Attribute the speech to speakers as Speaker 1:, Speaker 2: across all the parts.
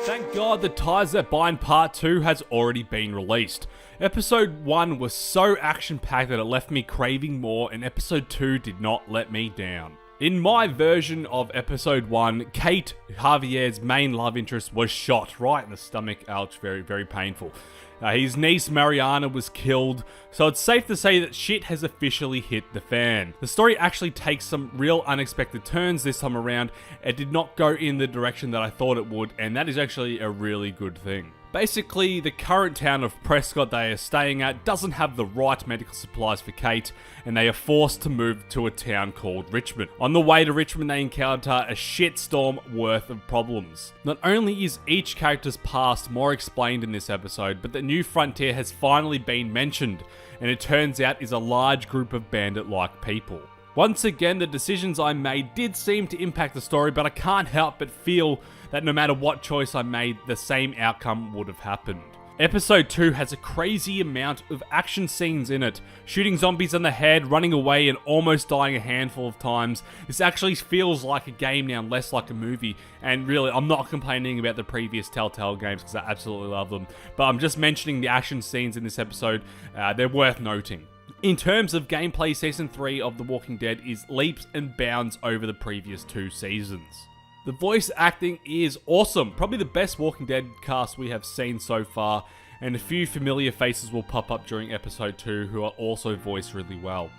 Speaker 1: Thank God the Ties That Bind Part 2 has already been released. Episode 1 was so action-packed that it left me craving more, and Episode 2 did not let me down. In my version of Episode 1, Kate, Javier's main love interest, was shot right in the stomach. Ouch, very, very painful. His niece Mariana was killed, so it's safe to say that shit has officially hit the fan. The story actually takes some real unexpected turns this time around. It did not go in the direction that I thought it would, and that is actually a really good thing. Basically, the current town of Prescott they are staying at doesn't have the right medical supplies for Kate, and they are forced to move to a town called Richmond. On the way to Richmond, they encounter a shitstorm worth of problems. Not only is each character's past more explained in this episode, but the new frontier has finally been mentioned, and it turns out is a large group of bandit-like people. Once again, the decisions I made did seem to impact the story, but I can't help but feel that no matter what choice I made, the same outcome would have happened. Episode 2 has a crazy amount of action scenes in it. Shooting zombies in the head, running away, and almost dying a handful of times. This actually feels like a game now, less like a movie. And really, I'm not complaining about the previous Telltale games because I absolutely love them. But I'm just mentioning the action scenes in this episode. They're worth noting. In terms of gameplay, Season 3 of The Walking Dead is leaps and bounds over the previous 2 seasons. The voice acting is awesome, probably the best Walking Dead cast we have seen so far, and a few familiar faces will pop up during episode 2 who are also voiced really well.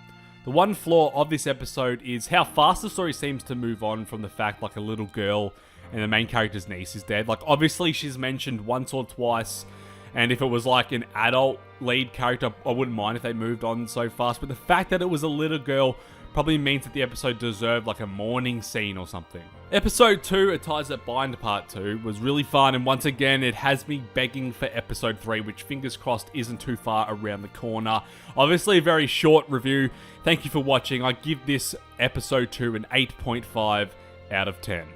Speaker 1: The one flaw of this episode is how fast the story seems to move on from the fact like a little girl and the main character's niece is dead. Like obviously she's mentioned once or twice, and if it was like an adult lead character, I wouldn't mind if they moved on so fast, but the fact that it was a little girl probably means that the episode deserved like a mourning scene or something. Episode 2, A Ties That Bind Part 2, was really fun, and once again it has me begging for Episode 3, which fingers crossed isn't too far around the corner. Obviously a very short review. Thank you for watching. I give this Episode 2 an 8.5 out of 10.